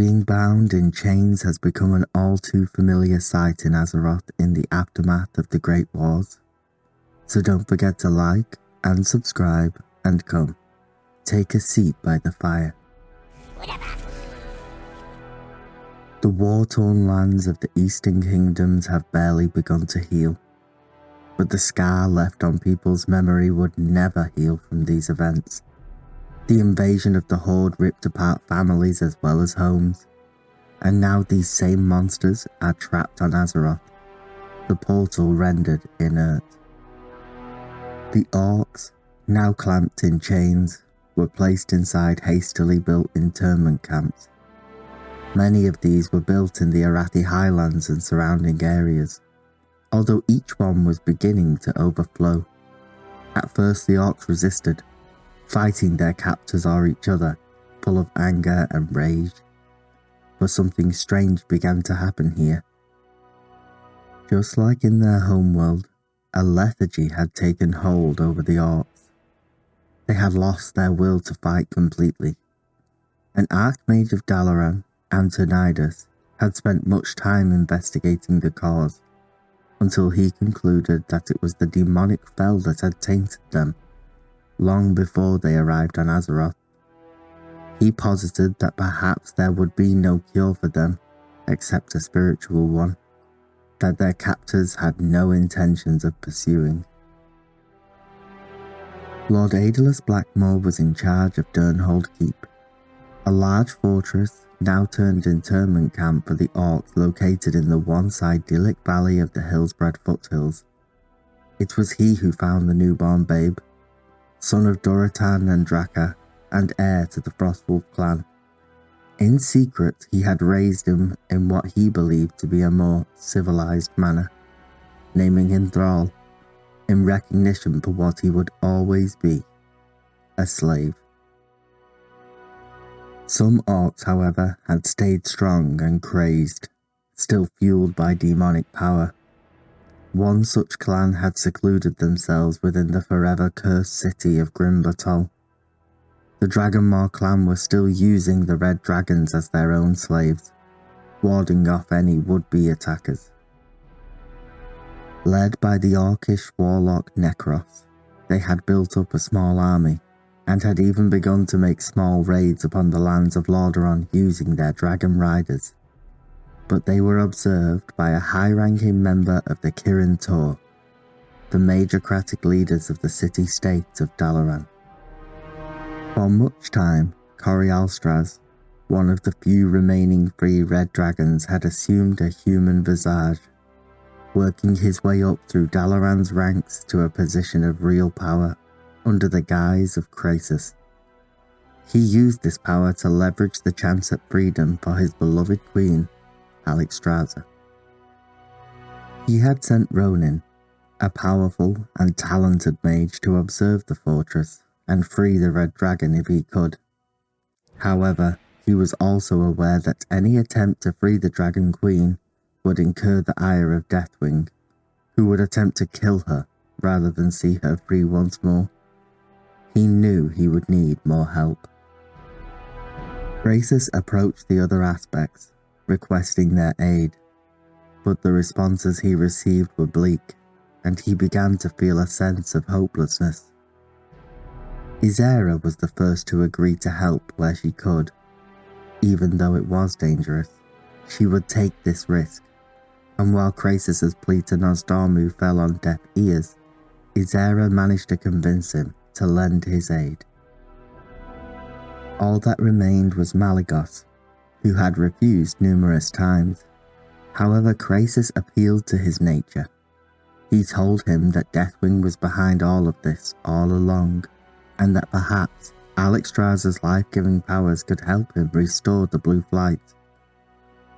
Being bound in chains has become an all too familiar sight in Azeroth in the aftermath of the Great Wars. So don't forget to like and subscribe and come, take a seat by the fire. The war-torn lands of the Eastern Kingdoms have barely begun to heal, but the scar left on people's memory would never heal from these events. The invasion of the Horde ripped apart families as well as homes, and now these same monsters are trapped on Azeroth, the portal rendered inert. The Orcs, now clamped in chains, were placed inside hastily built internment camps. Many of these were built in the Arathi Highlands and surrounding areas, although each one was beginning to overflow. At first the Orcs resisted, fighting their captors or each other, full of anger and rage. But something strange began to happen here. Just like in their homeworld, a lethargy had taken hold over the Orcs. They had lost their will to fight completely. An Archmage of Dalaran, Antonidas, had spent much time investigating the cause, until he concluded that it was the demonic fel that had tainted them, long before they arrived on Azeroth. He posited that perhaps there would be no cure for them, except a spiritual one, that their captors had no intentions of pursuing. Lord Aedelus Blackmore was in charge of Durnhold Keep, a large fortress now turned internment camp for the Orcs located in the one-side idyllic valley of the Hillsbred foothills. It was he who found the newborn babe, son of Duratan and Draka, and heir to the Frostwolf clan. In secret, he had raised him in what he believed to be a more civilized manner, naming him Thrall, in recognition for what he would always be, a slave. Some Orcs, however, had stayed strong and crazed, still fueled by demonic power. One such clan had secluded themselves within the forever cursed city of Grim Batol. The Dragonmaw clan were still using the Red Dragons as their own slaves, warding off any would-be attackers. Led by the Orcish warlock Necros, they had built up a small army, and had even begun to make small raids upon the lands of Lordaeron using their dragon riders. But they were observed by a high-ranking member of the Kirin Tor, the majorcratic leaders of the city-state of Dalaran. For much time, Alexstrasza, one of the few remaining free red dragons, had assumed a human visage, working his way up through Dalaran's ranks to a position of real power under the guise of Krasis. He used this power to leverage the chance at freedom for his beloved queen, Alexstrasza. He had sent Ronin, a powerful and talented mage, to observe the fortress and free the Red Dragon if he could. However, he was also aware that any attempt to free the Dragon Queen would incur the ire of Deathwing, who would attempt to kill her rather than see her free once more. He knew he would need more help. Krasis approached the other aspects, requesting their aid, but the responses he received were bleak, and he began to feel a sense of hopelessness. Ysera was the first to agree to help where she could. Even though it was dangerous, she would take this risk, and while Krasis's plea to Nosdormu fell on deaf ears, Ysera managed to convince him to lend his aid. All that remained was Malygos, who had refused numerous times. However, Krasis appealed to his nature. He told him that Deathwing was behind all of this all along, and that perhaps Alexstrasza's life-giving powers could help him restore the Blue Flight.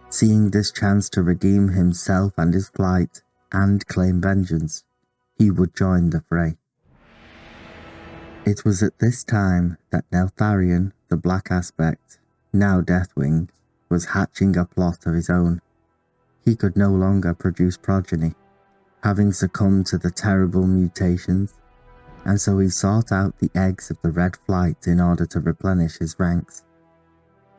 Seeing this chance to redeem himself and his flight, and claim vengeance, he would join the fray. It was at this time that Neltharion, the Black Aspect, now Deathwing, was hatching a plot of his own. He could no longer produce progeny, having succumbed to the terrible mutations, and so he sought out the eggs of the Red Flight in order to replenish his ranks.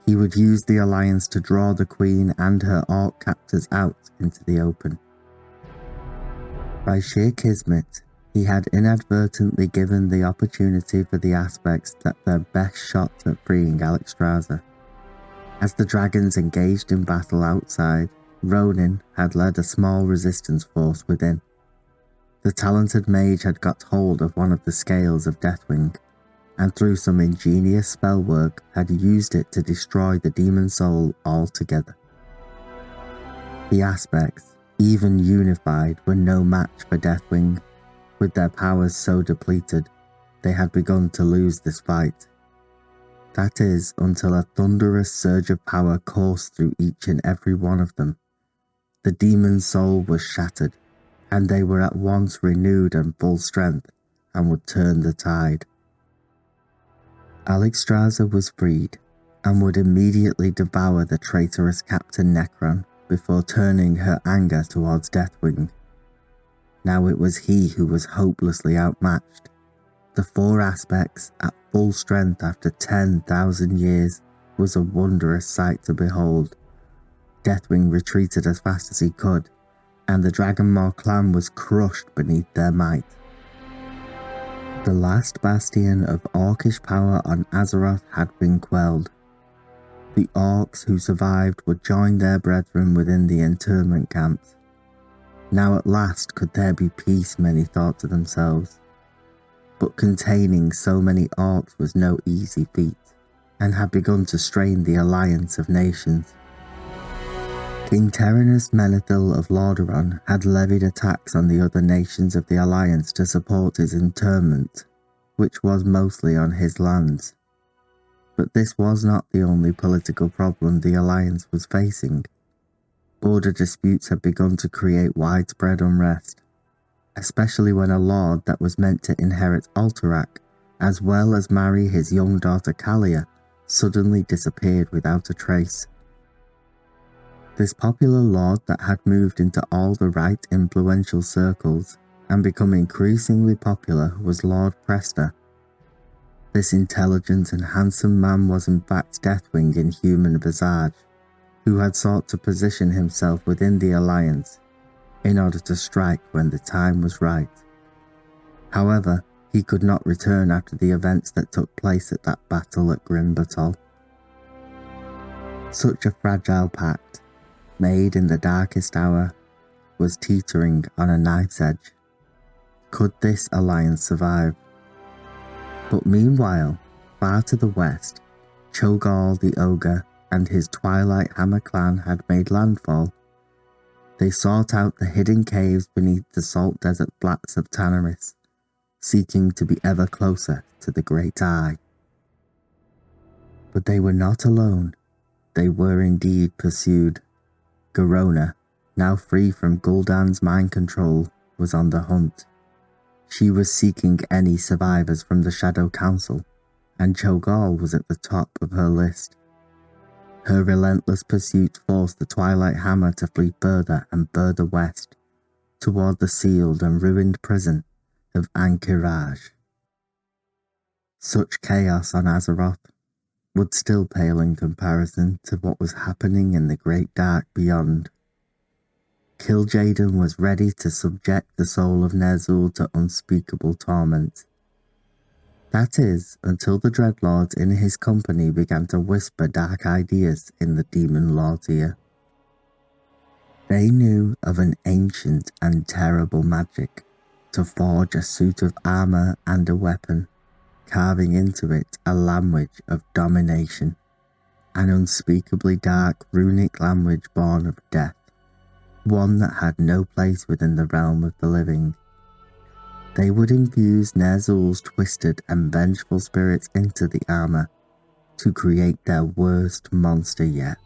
He would use the alliance to draw the Queen and her orc captors out into the open. By sheer kismet, he had inadvertently given the opportunity for the aspects that their best shot at freeing Alexstrasza. As the dragons engaged in battle outside, Ronin had led a small resistance force within. The talented mage had got hold of one of the scales of Deathwing, and through some ingenious spellwork had used it to destroy the demon soul altogether. The aspects, even unified, were no match for Deathwing. With their powers so depleted, they had begun to lose this fight. That is, until a thunderous surge of power coursed through each and every one of them. The demon's soul was shattered, and they were at once renewed and full strength, and would turn the tide. Alexstrasza was freed, and would immediately devour the traitorous Captain Necron before turning her anger towards Deathwing. Now it was he who was hopelessly outmatched. The four aspects, at full strength after 10,000 years, was a wondrous sight to behold. Deathwing retreated as fast as he could, and the Dragonmaw clan was crushed beneath their might. The last bastion of orcish power on Azeroth had been quelled. The orcs who survived would join their brethren within the internment camps. Now at last could there be peace, many thought to themselves. But containing so many orcs was no easy feat, and had begun to strain the alliance of nations. King Terenus Menethil of Lordaeron had levied attacks on the other nations of the alliance to support his internment, which was mostly on his lands. But this was not the only political problem the alliance was facing. Border disputes had begun to create widespread unrest, especially when a lord that was meant to inherit Alterac, as well as marry his young daughter Kalia, suddenly disappeared without a trace. This popular lord that had moved into all the right influential circles and become increasingly popular was Lord Presta. This intelligent and handsome man was in fact Deathwing in human visage, who had sought to position himself within the alliance in order to strike when the time was right. However, he could not return after the events that took place at that battle at Grim Batol. Such a fragile pact, made in the darkest hour, was teetering on a knife's edge. Could this alliance survive? But meanwhile, far to the west, Cho'Gall the Ogre and his Twilight Hammer clan had made landfall. They sought out the hidden caves beneath the salt desert flats of Tanaris, seeking to be ever closer to the Great Eye. But they were not alone. They were indeed pursued. Garona, now free from Gul'dan's mind control, was on the hunt. She was seeking any survivors from the Shadow Council, and Cho'Gall was at the top of her list. Her relentless pursuit forced the Twilight Hammer to flee further and further west, toward the sealed and ruined prison of Ahn'Qiraj. Such chaos on Azeroth would still pale in comparison to what was happening in the great dark beyond. Kil'jaeden was ready to subject the soul of Ner'zhul to unspeakable torment. That is, until the Dreadlords in his company began to whisper dark ideas in the Demon Lord's ear. They knew of an ancient and terrible magic to forge a suit of armor and a weapon, carving into it a language of domination, an unspeakably dark runic language born of death, one that had no place within the realm of the living. They would infuse Ner'zhul's twisted and vengeful spirits into the armor to create their worst monster yet.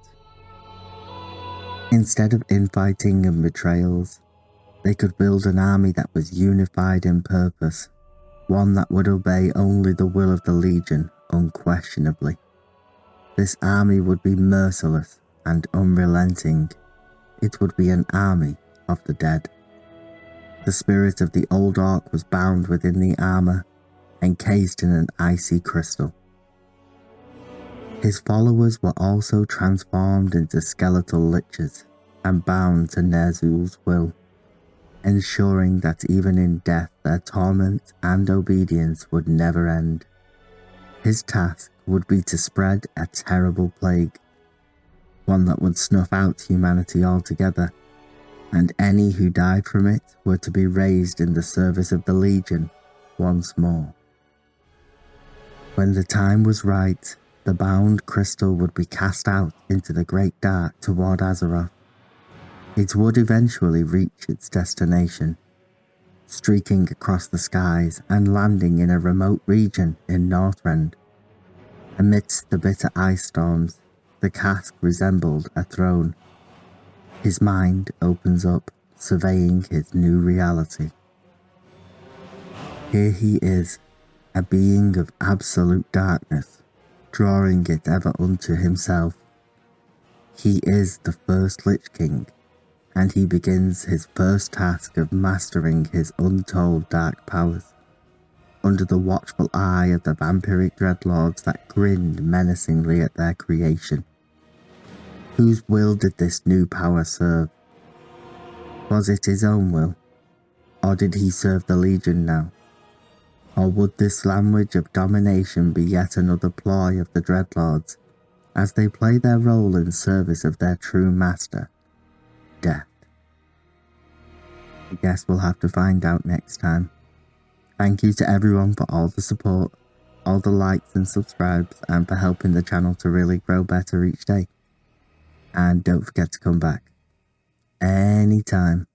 Instead of infighting and betrayals, they could build an army that was unified in purpose, one that would obey only the will of the Legion unquestionably. This army would be merciless and unrelenting. It would be an army of the dead. The spirit of the old orc was bound within the armor, encased in an icy crystal. His followers were also transformed into skeletal liches and bound to Ner'zhul's will, ensuring that even in death their torment and obedience would never end. His task would be to spread a terrible plague, one that would snuff out humanity altogether, and any who died from it were to be raised in the service of the Legion once more. When the time was right, the bound crystal would be cast out into the Great Dark toward Azeroth. It would eventually reach its destination, streaking across the skies and landing in a remote region in Northrend. Amidst the bitter ice storms, the cask resembled a throne. His mind opens up, surveying his new reality. Here he is, a being of absolute darkness, drawing it ever unto himself. He is the first Lich King, and he begins his first task of mastering his untold dark powers, under the watchful eye of the vampiric dreadlords that grinned menacingly at their creation. Whose will did this new power serve? Was it his own will? Or did he serve the Legion now? Or would this language of domination be yet another ploy of the dreadlords, as they play their role in service of their true master, death? I guess we'll have to find out next time. Thank you to everyone for all the support, all the likes and subscribes, and for helping the channel to really grow better each day. And don't forget to come back anytime.